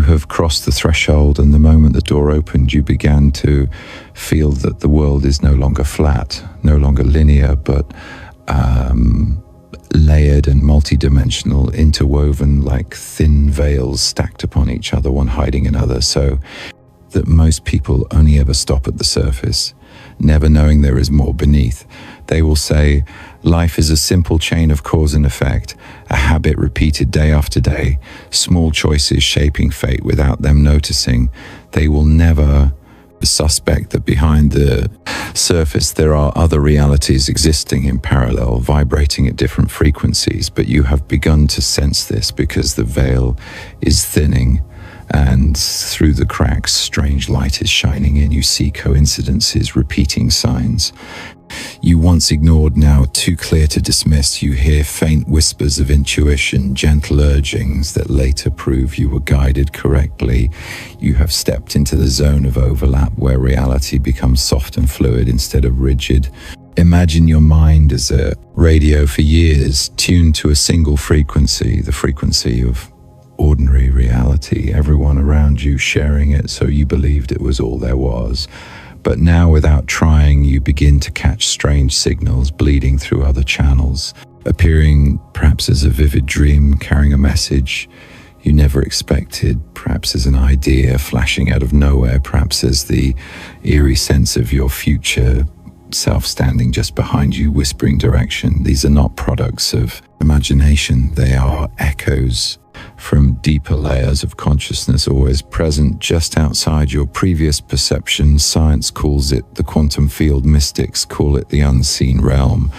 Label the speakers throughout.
Speaker 1: have crossed the threshold, and the moment the door opened, you began to feel that the world is no longer flat, no longer linear, but layered and multidimensional, interwoven like thin veils stacked upon each other, one hiding another, so that most people only ever stop at the surface, never knowing there is more beneath. They will say, life is a simple chain of cause and effect, a habit repeated day after day, small choices shaping fate without them noticing. They will never suspect that behind the surface there are other realities existing in parallel, vibrating at different frequencies, but you have begun to sense this because the veil is thinning, and through the cracks strange light is shining in. You see coincidences, repeating signs you once ignored, now too clear to dismiss. You hear faint whispers of intuition, gentle urgings that later prove you were guided correctly. You have stepped into the zone of overlap where reality becomes soft and fluid instead of rigid. Imagine your mind as a radio for years, tuned to a single frequency, the frequency of ordinary reality, everyone around you sharing it, so you believed it was all there was. But now, without trying, you begin to catch strange signals bleeding through other channels, appearing perhaps as a vivid dream, carrying a message you never expected, perhaps as an idea flashing out of nowhere, perhaps as the eerie sense of your future self standing just behind you, whispering direction. These are not products of imagination, they are echoes from deeper layers of consciousness, always present just outside your previous perception. Science calls it the quantum field, mystics call it the unseen realm,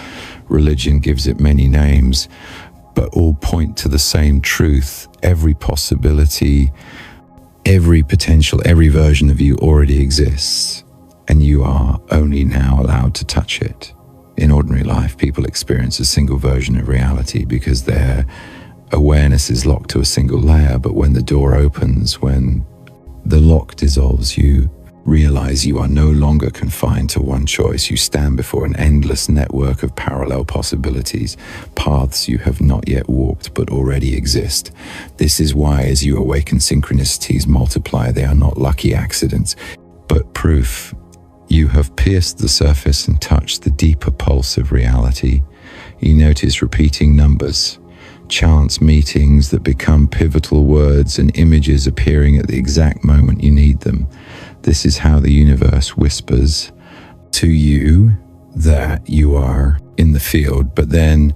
Speaker 1: religion gives it many names, but all point to the same truth. Every possibility, every potential, every version of you already exists, and you are only now allowed to touch it. In ordinary life, people experience a single version of reality because their awareness is locked to a single layer, but when the door opens, when the lock dissolves, you realize you are no longer confined to one choice. You stand before an endless network of parallel possibilities, paths you have not yet walked but already exist. This is why, as you awaken, synchronicities multiply. They are not lucky accidents, but proof. You have pierced the surface and touched the deeper pulse of reality. You notice repeating numbers, chance meetings that become pivotal words, and images appearing at the exact moment you need them. This is how the universe whispers to you that you are in the field. But then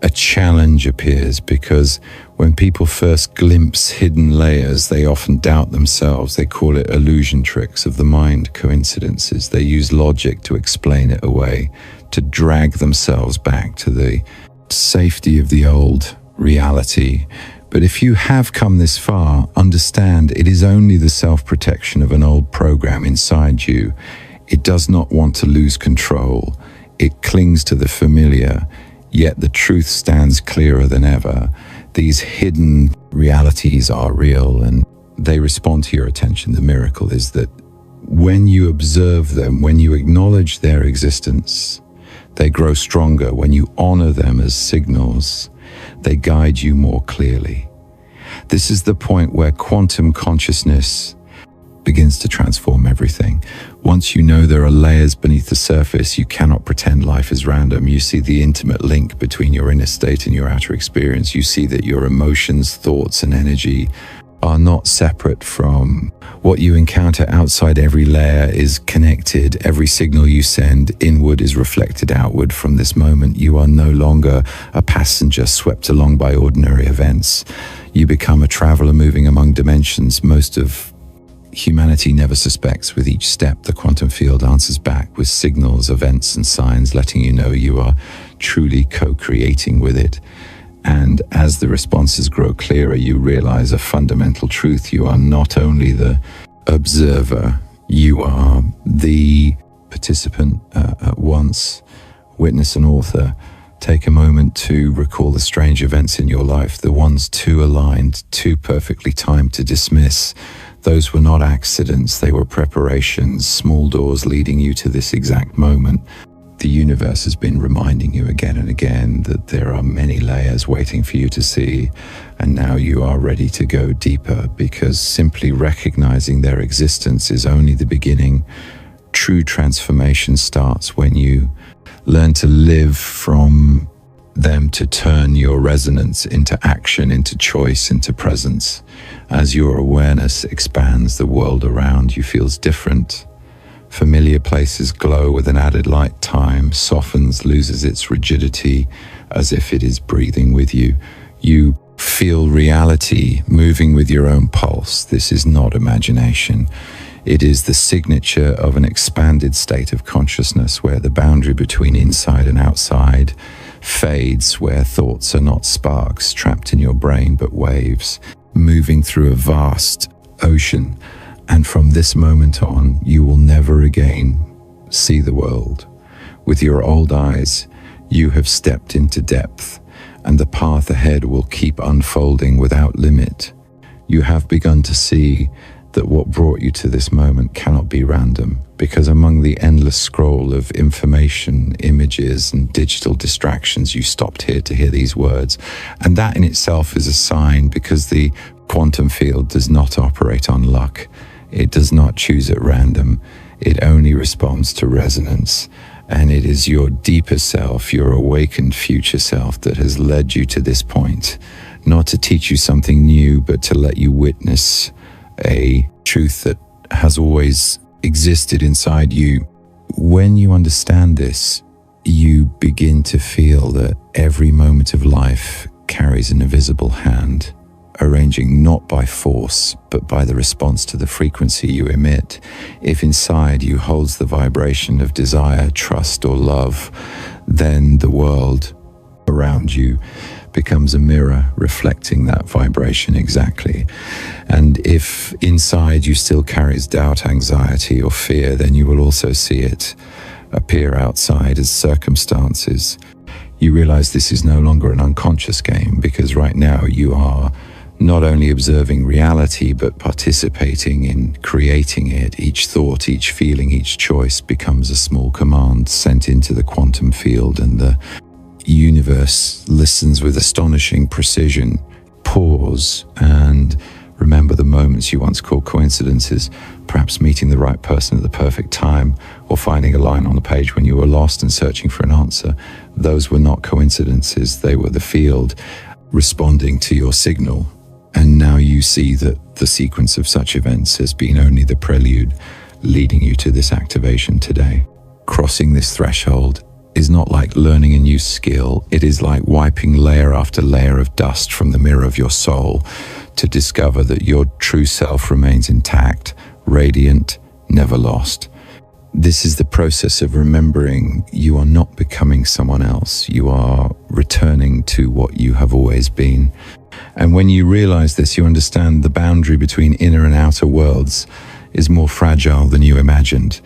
Speaker 1: a challenge appears, because when people first glimpse hidden layers, they often doubt themselves. They call it illusion tricks of the mind, coincidences. They use logic to explain it away, to drag themselves back to the safety of the old reality. But if you have come this far, understand it is only the self-protection of an old program inside you. It does not want to lose control. It clings to the familiar, yet the truth stands clearer than ever. These hidden realities are real, and they respond to your attention. The miracle is that when you observe them, when you acknowledge their existence, they grow stronger. When you honor them as signals, they guide you more clearly. This is the point where quantum consciousness begins to transform everything. Once you know there are layers beneath the surface, you cannot pretend life is random. You see the intimate link between your inner state and your outer experience. You see that your emotions, thoughts, and energy are not separate from what you encounter outside. Every layer is connected. Every signal you send inward is reflected outward. From this moment, you are no longer a passenger swept along by ordinary events. You become a traveler moving among dimensions most of humanity never suspects. With each step, the quantum field answers back with signals, events, and signs, letting you know you are truly co-creating with it. And as the responses grow clearer, you realize a fundamental truth. You are not only the observer, you are the participant at once, witness and author. Take a moment to recall the strange events in your life, the ones too aligned, too perfectly timed to dismiss. Those were not accidents, they were preparations, small doors leading you to this exact moment. The universe has been reminding you again and again that there are many layers waiting for you to see, and now you are ready to go deeper, because simply recognizing their existence is only the beginning. True transformation starts when you learn to live from them, to turn your resonance into action, into choice, into presence. As your awareness expands, the world around you feels different. Familiar places glow with an added light. Time softens, loses its rigidity, as if it is breathing with you. You feel reality moving with your own pulse. This is not imagination. It is the signature of an expanded state of consciousness, where the boundary between inside and outside fades, where thoughts are not sparks trapped in your brain, but waves moving through a vast ocean. And from this moment on, you will never again see the world with your old eyes. You have stepped into depth, and the path ahead will keep unfolding without limit. You have begun to see that what brought you to this moment cannot be random, because among the endless scroll of information, images, and digital distractions, you stopped here to hear these words. And that in itself is a sign, because the quantum field does not operate on luck. It does not choose at random. It only responds to resonance. And it is your deeper self, your awakened future self, that has led you to this point, not to teach you something new, but to let you witness a truth that has always existed inside you. When you understand this, you begin to feel that every moment of life carries an invisible hand, arranging not by force, but by the response to the frequency you emit. If inside you holds the vibration of desire, trust, or love, then the world around you becomes a mirror reflecting that vibration exactly. And if inside you still carries doubt, anxiety, or fear, then you will also see it appear outside as circumstances. You realize this is no longer an unconscious game, because right now you are not only observing reality, but participating in creating it. Each thought, each feeling, each choice becomes a small command sent into the quantum field, and the universe listens with astonishing precision. Pause and remember the moments you once called coincidences, perhaps meeting the right person at the perfect time, or finding a line on the page when you were lost and searching for an answer. Those were not coincidences. They were the field responding to your signal. And now you see that the sequence of such events has been only the prelude leading you to this activation today. Crossing this threshold is not like learning a new skill. It is like wiping layer after layer of dust from the mirror of your soul to discover that your true self remains intact, radiant, never lost. This is the process of remembering you are not becoming someone else. You are returning to what you have always been. And when you realize this, you understand the boundary between inner and outer worlds is more fragile than you imagined.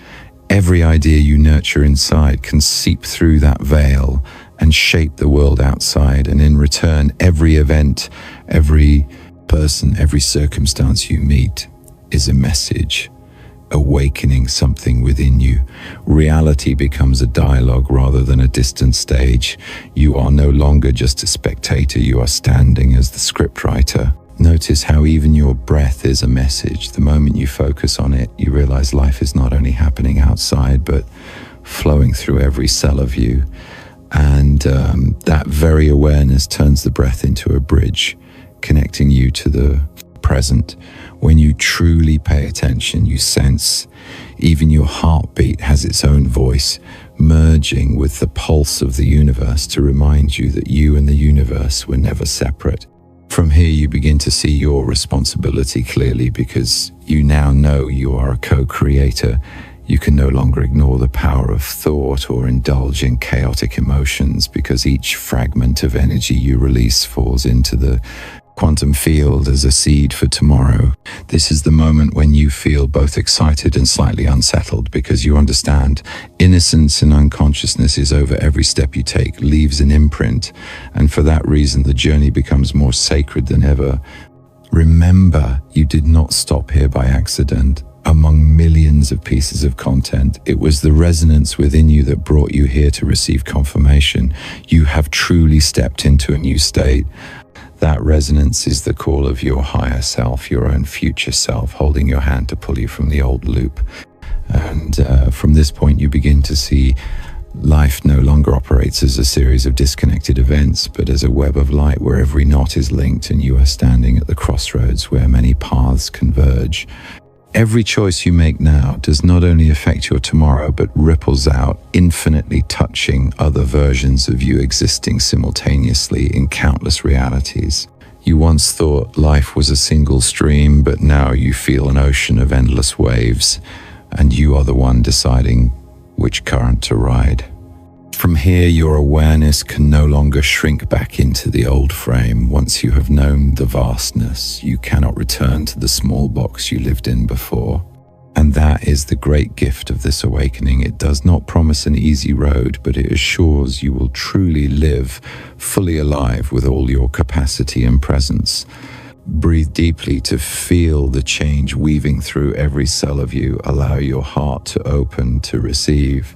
Speaker 1: Every idea you nurture inside can seep through that veil and shape the world outside. And in return, every event, every person, every circumstance you meet is a message, awakening something within you. Reality becomes a dialogue rather than a distant stage. You are no longer just a spectator, you are standing as the scriptwriter. Notice how even your breath is a message. The moment you focus on it, you realize life is not only happening outside, but flowing through every cell of you. And that very awareness turns the breath into a bridge, connecting you to the present. When you truly pay attention, you sense even your heartbeat has its own voice, merging with the pulse of the universe to remind you that you and the universe were never separate. From here, you begin to see your responsibility clearly, because you now know you are a co-creator. You can no longer ignore the power of thought or indulge in chaotic emotions, because each fragment of energy you release falls into the quantum field as a seed for tomorrow. This is the moment when you feel both excited and slightly unsettled, because you understand innocence and unconsciousness is over every step you take, leaves an imprint, and for that reason the journey becomes more sacred than ever. Remember, you did not stop here by accident. A among millions of pieces of content. It was the resonance within you that brought you here to receive confirmation. You have truly stepped into a new state. That resonance is the call of your higher self, your own future self, holding your hand to pull you from the old loop. And from this point, you begin to see life no longer operates as a series of disconnected events, but as a web of light where every knot is linked and you are standing at the crossroads where many paths converge. Every choice you make now does not only affect your tomorrow, but ripples out, infinitely touching other versions of you existing simultaneously in countless realities. You once thought life was a single stream, but now you feel an ocean of endless waves, and you are the one deciding which current to ride. From here, your awareness can no longer shrink back into the old frame. Once you have known the vastness, you cannot return to the small box you lived in before. And that is the great gift of this awakening. It does not promise an easy road, but it assures you will truly live fully alive with all your capacity and presence. Breathe deeply to feel the change weaving through every cell of you. Allow your heart to open to receive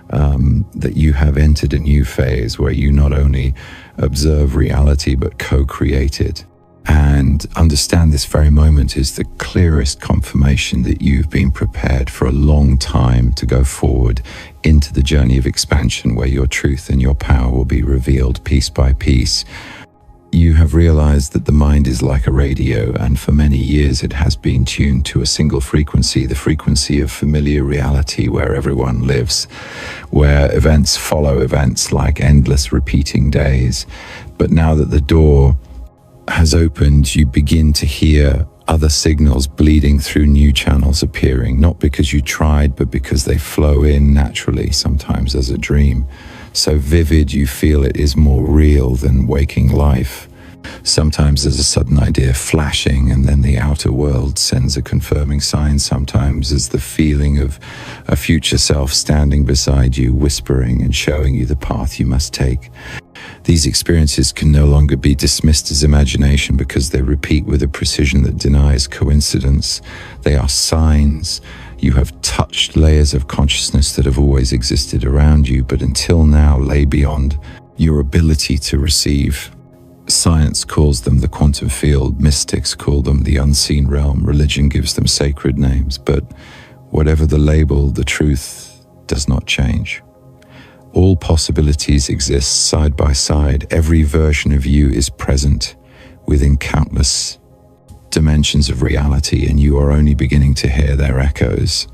Speaker 1: that you have entered a new phase where you not only observe reality but co-create it. And understand this very moment is the clearest confirmation that you've been prepared for a long time to go forward into the journey of expansion where your truth and your power will be revealed piece by piece. You have realized that the mind is like a radio, and for many years it has been tuned to a single frequency, the frequency of familiar reality where everyone lives, where events follow events like endless repeating days. But now that the door has opened, you begin to hear other signals bleeding through new channels appearing, not because you tried, but because they flow in naturally, sometimes as a dream. So vivid you feel it is more real than waking life. Sometimes there's a sudden idea flashing and then the outer world sends a confirming sign. Sometimes there's the feeling of a future self standing beside you, whispering and showing you the path you must take. These experiences can no longer be dismissed as imagination because they repeat with a precision that denies coincidence. They are signs. You have touched layers of consciousness that have always existed around you, but until now lay beyond your ability to receive. Science calls them the quantum field, mystics call them the unseen realm, religion gives them sacred names, but whatever the label, the truth does not change. All possibilities exist side by side. Every version of you is present within countless dimensions of reality, and you are only beginning to hear their echoes.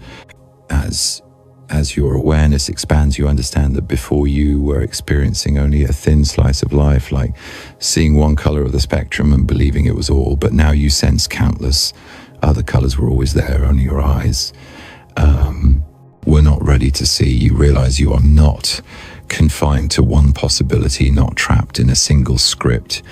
Speaker 1: As your awareness expands, you understand that before you were experiencing only a thin slice of life, like seeing one color of the spectrum and believing it was all, but now you sense countless other colors were always there, only your eyes were not ready to see. You realize you are not confined to one possibility, not trapped in a single script.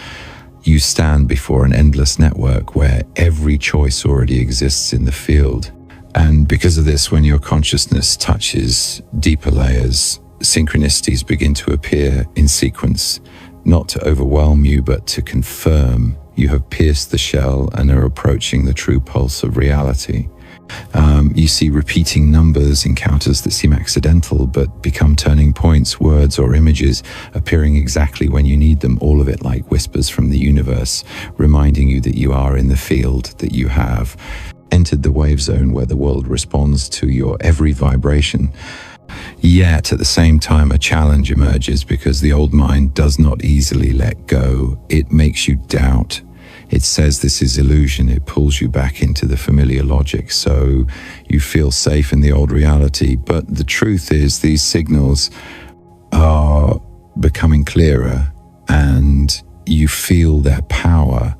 Speaker 1: You stand before an endless network where every choice already exists in the field. And because of this, when your consciousness touches deeper layers, synchronicities begin to appear in sequence, not to overwhelm you, but to confirm you have pierced the shell and are approaching the true pulse of reality. You see repeating numbers, encounters that seem accidental but become turning points, words or images appearing exactly when you need them, all of it like whispers from the universe, reminding you that you are in the field, that you have entered the wave zone where the world responds to your every vibration. Yet at the same time, a challenge emerges because the old mind does not easily let go. It makes you doubt. It says this is illusion. It pulls you back into the familiar logic, so you feel safe in the old reality. But the truth is these signals are becoming clearer, and you feel their power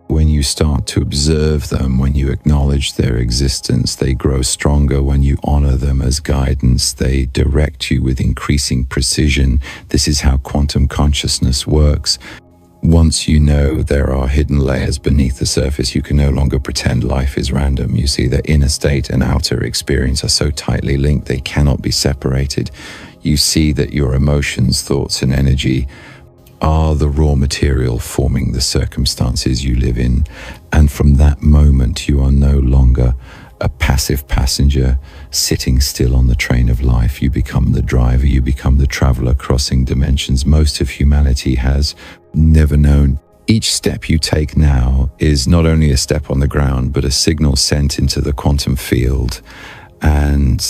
Speaker 1: when you start to observe them, when you acknowledge their existence. They grow stronger when you honor them as guidance. They direct you with increasing precision. This is how quantum consciousness works. Once you know there are hidden layers beneath the surface, you can no longer pretend life is random. You see that inner state and outer experience are so tightly linked, they cannot be separated. You see that your emotions, thoughts, and energy are the raw material forming the circumstances you live in. And from that moment, you are no longer a passive passive passenger sitting still on the train of life. You become the driver, you become the traveler crossing dimensions most of humanity has never known. Each step you take now is not only a step on the ground, but a signal sent into the quantum field. And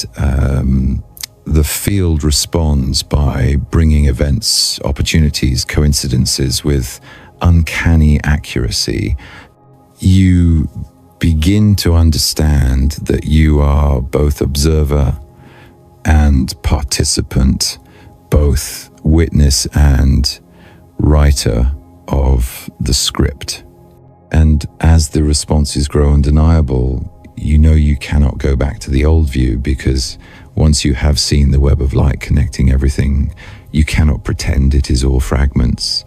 Speaker 1: the field responds by bringing events, opportunities, coincidences with uncanny accuracy. You begin to understand that you are both observer and participant, both witness and writer of the script. And as the responses grow undeniable, you know you cannot go back to the old view, because once you have seen the web of light connecting everything, you cannot pretend it is all fragments.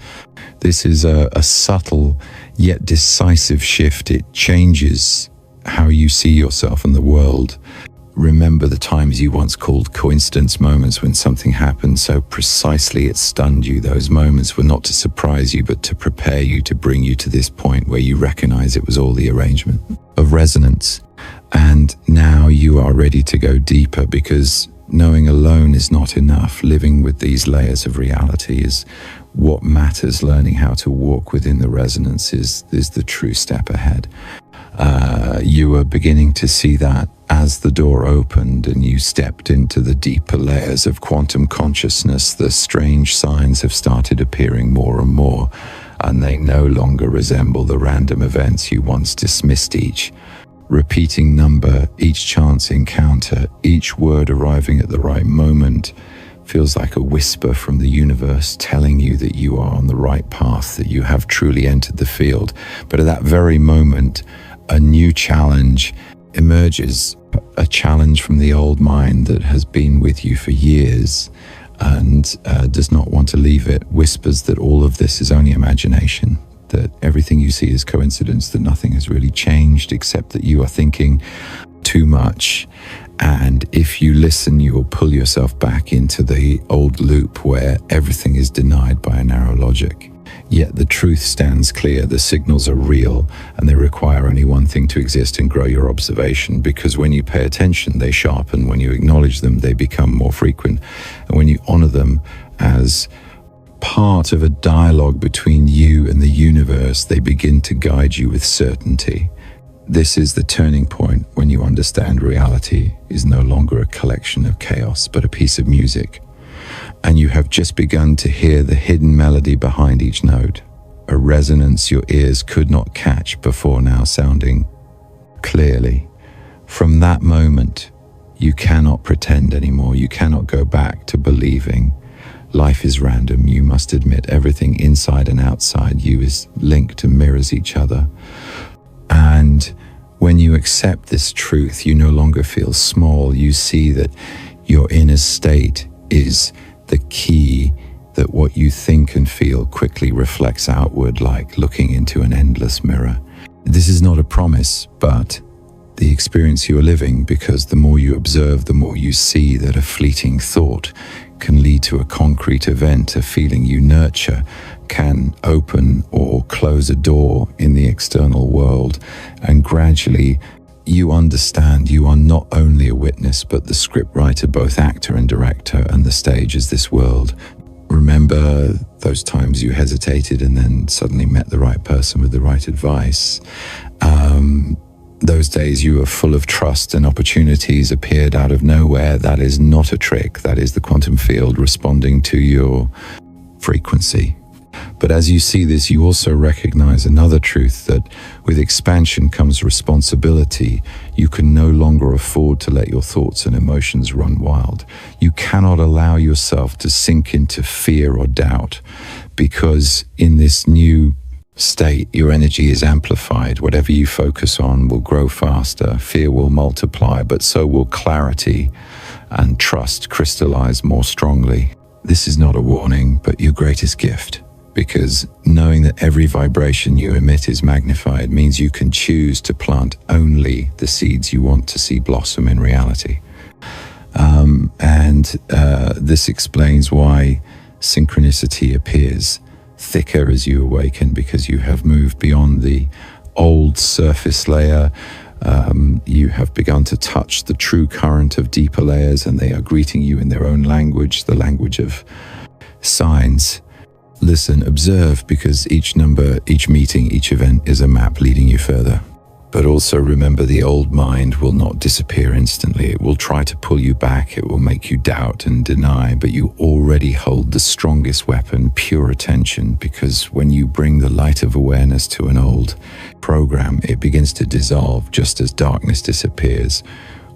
Speaker 1: This is a subtle yet decisive shift. It changes how you see yourself and the world. Remember the times you once called coincidence moments when something happened so precisely it stunned you. Those moments were not to surprise you, but to prepare you, to bring you to this point where you recognize it was all the arrangement of resonance. And now you are ready to go deeper, because knowing alone is not enough. Living with these layers of reality is what matters. Learning how to walk within the resonance is the true step ahead. You are beginning to see that as the door opened and you stepped into the deeper layers of quantum consciousness. The strange signs have started appearing more and more, and they no longer resemble the random events you once dismissed. Each repeating number, each chance encounter, each word arriving at the right moment feels like a whisper from the universe telling you that you are on the right path, that you have truly entered the field. But at that very moment, a new challenge emerges, a challenge from the old mind that has been with you for years and does not want to leave it. Whispers that all of this is only imagination, that everything you see is coincidence, that nothing has really changed except that you are thinking too much. And if you listen, you will pull yourself back into the old loop where everything is denied by a narrow logic. Yet the truth stands clear. The signals are real, and they require only one thing to exist and grow your observation, because when you pay attention, they sharpen. When you acknowledge them, they become more frequent. And when you honor them as part of a dialogue between you and the universe, they begin to guide you with certainty. This is the turning point when you understand reality is no longer a collection of chaos, but a piece of music. And you have just begun to hear the hidden melody behind each note, a resonance your ears could not catch before, now sounding clearly. From that moment, you cannot pretend anymore. You cannot go back to believing life is random. You must admit everything inside and outside you is linked and mirrors each other. And when you accept this truth, you no longer feel small. You see that your inner state is the key, that what you think and feel quickly reflects outward, like looking into an endless mirror. This is not a promise, but the experience you are living, because the more you observe, the more you see that a fleeting thought can lead to a concrete event. A feeling you nurture can open or close a door in the external world, and gradually you understand you are not only a witness, but the scriptwriter, both actor and director, and the stage is this world. Remember those times you hesitated and then suddenly met the right person with the right advice. Those days you were full of trust and opportunities appeared out of nowhere. That is not a trick. That is the quantum field responding to your frequency. But as you see this, you also recognize another truth, that with expansion comes responsibility. You can no longer afford to let your thoughts and emotions run wild. You cannot allow yourself to sink into fear or doubt, because in this new state, your energy is amplified. Whatever you focus on will grow faster. Fear will multiply, but so will clarity, and trust crystallize more strongly. This is not a warning, but your greatest gift. Because knowing that every vibration you emit is magnified means you can choose to plant only the seeds you want to see blossom in reality. This explains why synchronicity appears thicker as you awaken, because you have moved beyond the old surface layer. you have begun to touch the true current of deeper layers, and they are greeting you in their own language, the language of signs. Listen, observe, because each number, each meeting, each event is a map leading you further. But also remember, the old mind will not disappear instantly. It will try to pull you back. It will make you doubt and deny, but you already hold the strongest weapon, pure attention, because when you bring the light of awareness to an old program, it begins to dissolve just as darkness disappears.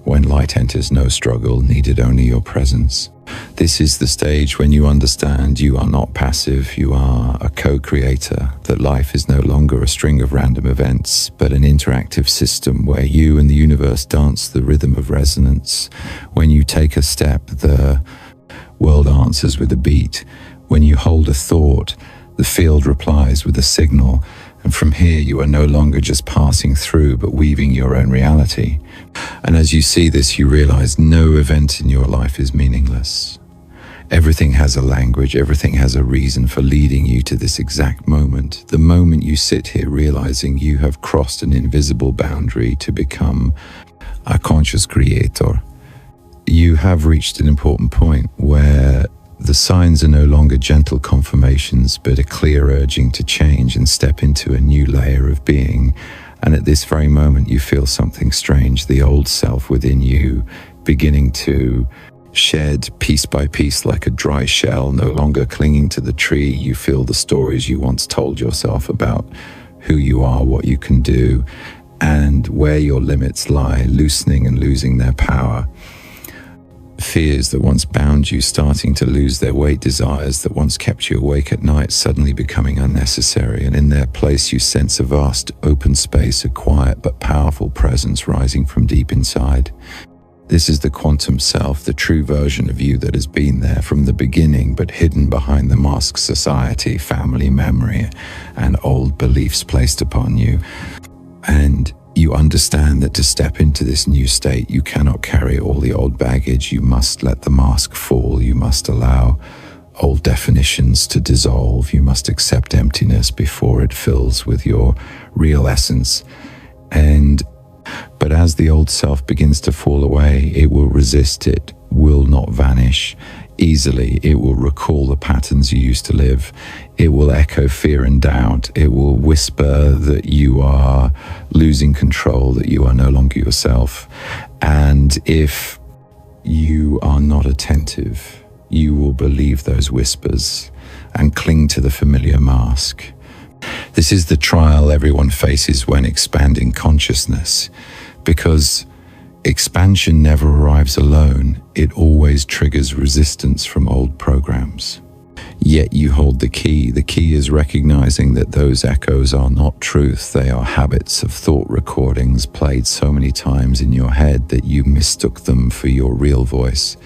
Speaker 1: When light enters, no struggle, needed only your presence. This is the stage when you understand you are not passive, you are a co-creator, that life is no longer a string of random events, but an interactive system where you and the universe dance the rhythm of resonance. When you take a step, the world answers with a beat. When you hold a thought, the field replies with a signal. And from here, you are no longer just passing through, but weaving your own reality. And as you see this, you realize no event in your life is meaningless. Everything has a language, everything has a reason for leading you to this exact moment. The moment you sit here realizing you have crossed an invisible boundary to become a conscious creator, you have reached an important point where the signs are no longer gentle confirmations, but a clear urging to change and step into a new layer of being. And at this very moment, you feel something strange, the old self within you beginning to shed piece by piece like a dry shell, no longer clinging to the tree. You feel the stories you once told yourself about who you are, what you can do, and where your limits lie, loosening and losing their power. Fears that once bound you starting to lose their weight, desires that once kept you awake at night suddenly becoming unnecessary, and in their place you sense a vast open space, a quiet but powerful presence rising from deep inside. This is the quantum self, the true version of you that has been there from the beginning but hidden behind the mask society, family, memory, and old beliefs placed upon you. And you understand that to step into this new state, you cannot carry all the old baggage. You must let the mask fall. You must allow old definitions to dissolve. You must accept emptiness before it fills with your real essence. But as the old self begins to fall away, it will resist. It will not vanish easily. It will recall the patterns you used to live. It will echo fear and doubt. It will whisper that you are losing control, that you are no longer yourself. And if you are not attentive, you will believe those whispers and cling to the familiar mask. This is the trial everyone faces when expanding consciousness, because expansion never arrives alone. It always triggers resistance from old programs. Yet you hold the key. The key is recognizing that those echoes are not truth. They are habits of thought recordings played so many times in your head that you mistook them for your real voice.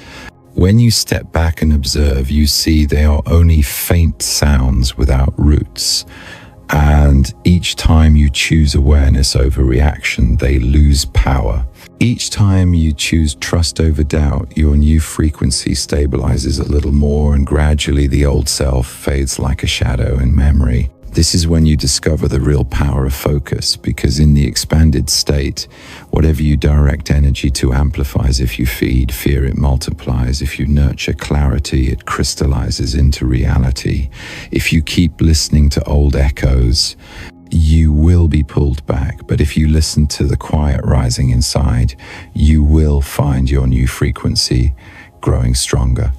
Speaker 1: When you step back and observe, you see they are only faint sounds without roots. And each time you choose awareness over reaction, they lose power. Each time you choose trust over doubt, your new frequency stabilizes a little more, and gradually the old self fades like a shadow in memory. This is when you discover the real power of focus, because in the expanded state, whatever you direct energy to amplifies. If you feed fear, it multiplies. If you nurture clarity, it crystallizes into reality. If you keep listening to old echoes, you will be pulled back. But if you listen to the quiet rising inside, you will find your new frequency growing stronger.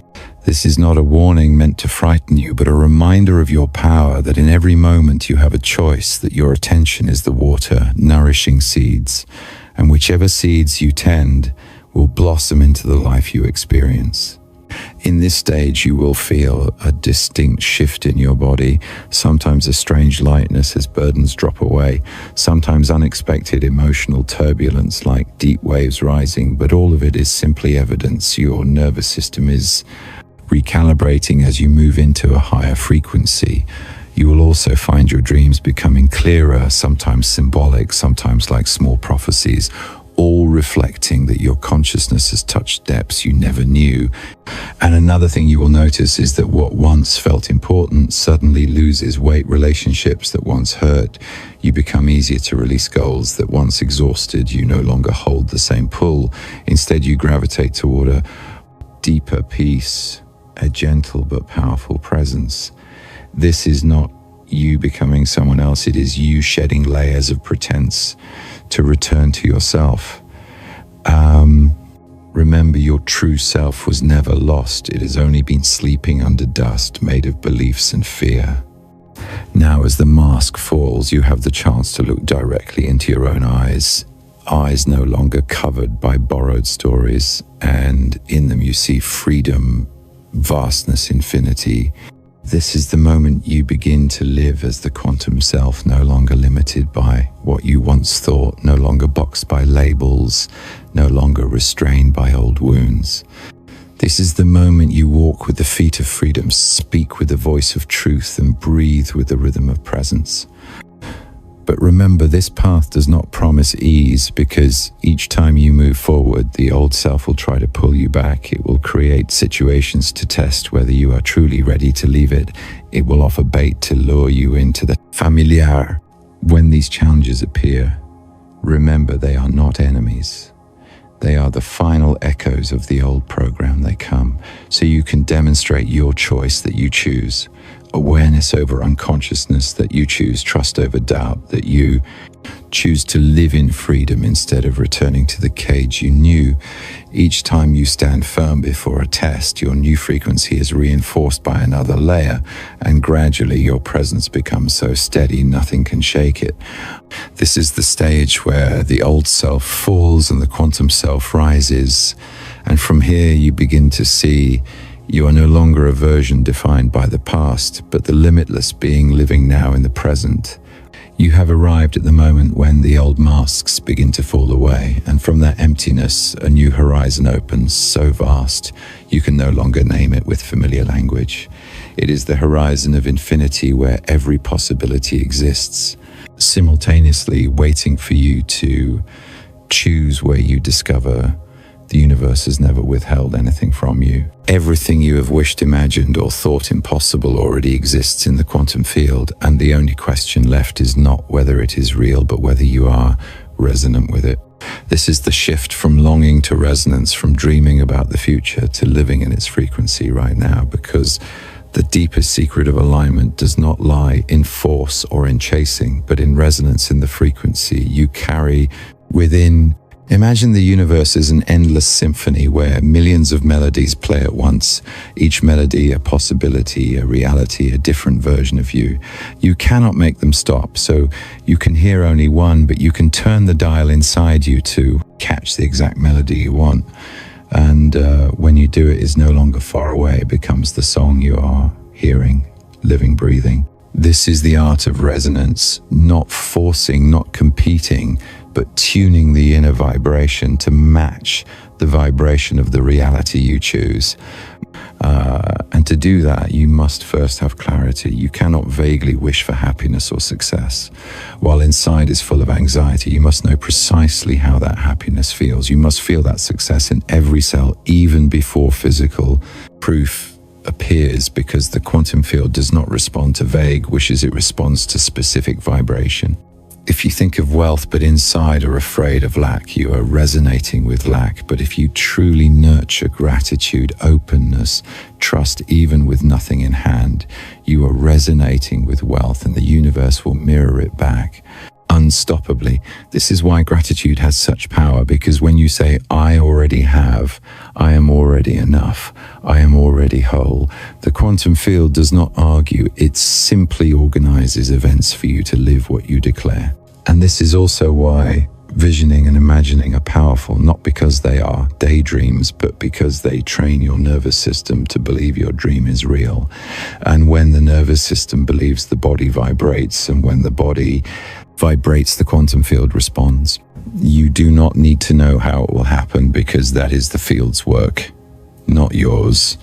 Speaker 1: This is not a warning meant to frighten you, but a reminder of your power, that in every moment you have a choice, that your attention is the water nourishing seeds, and whichever seeds you tend will blossom into the life you experience. In this stage, you will feel a distinct shift in your body, sometimes a strange lightness as burdens drop away, sometimes unexpected emotional turbulence like deep waves rising, but all of it is simply evidence your nervous system is recalibrating as you move into a higher frequency. You will also find your dreams becoming clearer, sometimes symbolic, sometimes like small prophecies. all reflecting that your consciousness has touched depths you never knew. And another thing you will notice is that what once felt important suddenly loses weight. Relationships that once hurt, you become easier to release. Goals that once exhausted, you no longer hold the same pull. Instead, you gravitate toward a deeper peace, a gentle but powerful presence. This is not you becoming someone else, it is you shedding layers of pretense to return to yourself. Remember, your true self was never lost. It has only been sleeping under dust made of beliefs and fear. Now, as the mask falls, you have the chance to look directly into your own eyes no longer covered by borrowed stories, and in them you see freedom, vastness, infinity. This is the moment you begin to live as the quantum self, no longer limited by what you once thought, no longer boxed by labels, no longer restrained by old wounds. This is the moment you walk with the feet of freedom, speak with the voice of truth, and breathe with the rhythm of presence. But remember, this path does not promise ease, because each time you move forward, the old self will try to pull you back. It will create situations to test whether you are truly ready to leave it. It will offer bait to lure you into the familiar. When these challenges appear, remember they are not enemies. They are the final echoes of the old program. They come so you can demonstrate your choice that you choose. Awareness over unconsciousness that you choose, trust over doubt that you choose to live in freedom instead of returning to the cage you knew. Each time you stand firm before a test, your new frequency is reinforced by another layer, and gradually your presence becomes so steady nothing can shake it. This is the stage where the old self falls and the quantum self rises, and from here you begin to see you are no longer a version defined by the past, but the limitless being living now in the present. You have arrived at the moment when the old masks begin to fall away, and from that emptiness, a new horizon opens, so vast, you can no longer name it with familiar language. It is the horizon of infinity where every possibility exists, simultaneously waiting for you to choose, where you discover the universe has never withheld anything from you. Everything you have wished, imagined, or thought impossible already exists in the quantum field, and the only question left is not whether it is real, but whether you are resonant with it. This is the shift from longing to resonance, from dreaming about the future to living in its frequency right now, because the deepest secret of alignment does not lie in force or in chasing, but in resonance in the frequency you carry within. Imagine the universe as an endless symphony where millions of melodies play at once, each melody a possibility, a reality, a different version of you. You cannot make them stop, so you can hear only one, but you can turn the dial inside you to catch the exact melody you want. And when you do, it is no longer far away. It becomes the song you are hearing, living, breathing. This is the art of resonance, not forcing, not competing, but tuning the inner vibration to match the vibration of the reality you choose. And to do that, you must first have clarity. You cannot vaguely wish for happiness or success. While inside is full of anxiety, you must know precisely how that happiness feels. You must feel that success in every cell, even before physical proof appears, because the quantum field does not respond to vague wishes, it responds to specific vibration. If you think of wealth but inside are afraid of lack, you are resonating with lack. But if you truly nurture gratitude, openness, trust even with nothing in hand, you are resonating with wealth, and the universe will mirror it back unstoppably. This is why gratitude has such power, because when you say, I already have, I am already enough, I am already whole, the quantum field does not argue, it simply organizes events for you to live what you declare. And this is also why visioning and imagining are powerful, not because they are daydreams, but because they train your nervous system to believe your dream is real. And when the nervous system believes, the body vibrates, and when the body vibrates, the quantum field responds. You do not need to know how it will happen, because that is the field's work, not yours.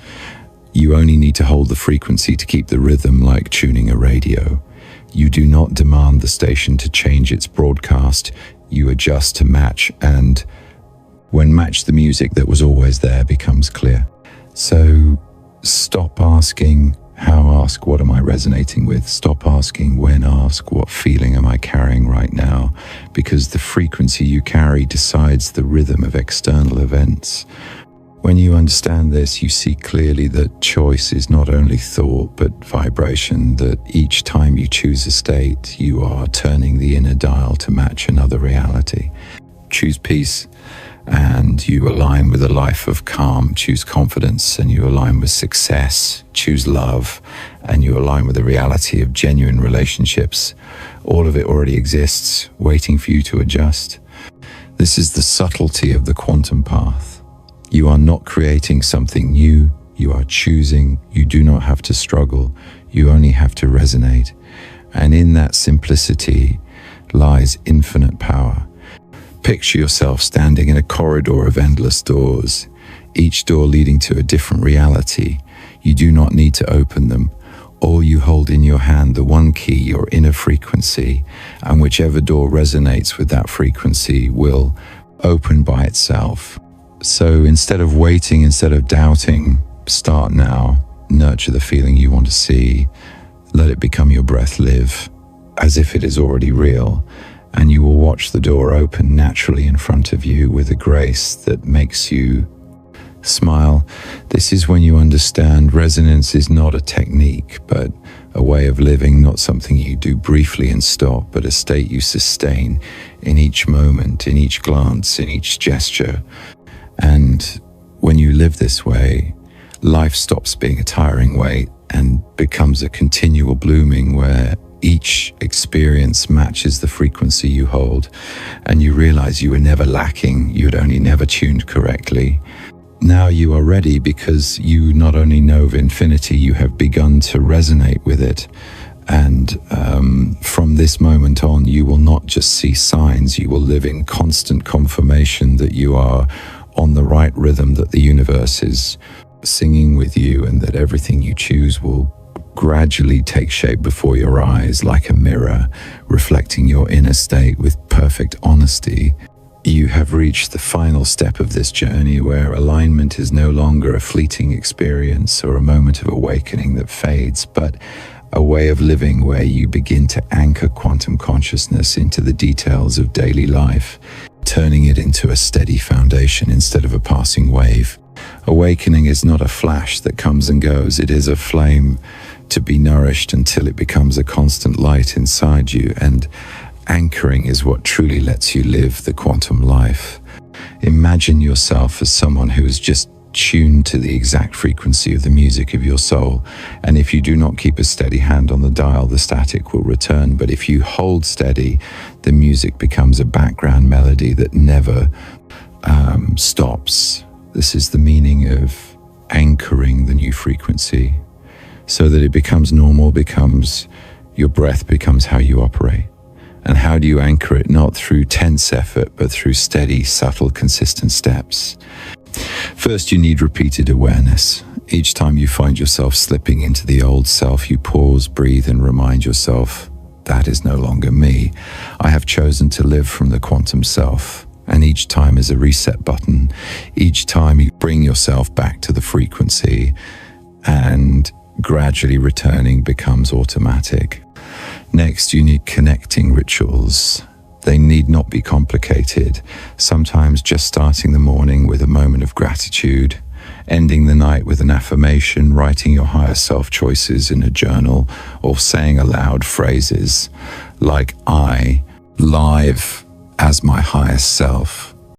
Speaker 1: You only need to hold the frequency to keep the rhythm, like tuning a radio. You do not demand the station to change its broadcast. you adjust to match, and when match, the music that was always there becomes clear. So stop asking how, ask what am I resonating with. Stop asking when, ask what feeling am I carrying right now, because the frequency you carry decides the rhythm of external events. When you understand this, you see clearly that choice is not only thought but vibration, that each time you choose a state, you are turning the inner dial to match another reality. Choose peace and you align with a life of calm. Choose confidence and you align with success. Choose love and you align with the reality of genuine relationships. All of it already exists, waiting for you to adjust. This is the subtlety of the quantum path. You are not creating something new, you are choosing. You do not have to struggle, you only have to resonate. And in that simplicity lies infinite power. Picture yourself standing in a corridor of endless doors, each door leading to a different reality. You do not need to open them. All you hold in your hand, the one key, your inner frequency, and whichever door resonates with that frequency will open by itself. So instead of waiting, instead of doubting, start now. Nurture the feeling you want to see. Let it become your breath. Live as if it is already real. And you will watch the door open naturally in front of you with a grace that makes you smile. This is when you understand resonance is not a technique, but a way of living, not something you do briefly and stop, but a state you sustain in each moment, in each glance, in each gesture. And when you live this way, life stops being a tiring wait and becomes a continual blooming where each experience matches the frequency you hold, and you realize you were never lacking, you had only never tuned correctly. Now you are ready because you not only know of infinity, you have begun to resonate with it. And from this moment on, you will not just see signs, you will live in constant confirmation that you are on the right rhythm, that the universe is singing with you, and that everything you choose will gradually take shape before your eyes like a mirror, reflecting your inner state with perfect honesty. You have reached the final step of this journey where alignment is no longer a fleeting experience or a moment of awakening that fades, but a way of living where you begin to anchor quantum consciousness into the details of daily life, turning it into a steady foundation instead of a passing wave. Awakening is not a flash that comes and goes. It is a flame to be nourished until it becomes a constant light inside you, and anchoring is what truly lets you live the quantum life. Imagine yourself as someone who is just tuned to the exact frequency of the music of your soul, and if you do not keep a steady hand on the dial, the static will return. But if you hold steady, the music becomes a background melody that never stops. This is the meaning of anchoring the new frequency, so that it becomes normal, becomes your breath, becomes how you operate. And how do you anchor it? Not through tense effort, but through steady, subtle, consistent steps. First, you need repeated awareness. Each time you find yourself slipping into the old self, you pause, breathe, and remind yourself, that is no longer me. I have chosen to live from the quantum self. And each time is a reset button. Each time you bring yourself back to the frequency, and gradually returning becomes automatic. Next, you need connecting rituals. They need not be complicated. Sometimes just starting the morning with a moment of gratitude, ending the night with an affirmation, writing your higher self choices in a journal, or saying aloud phrases like I live as my highest self.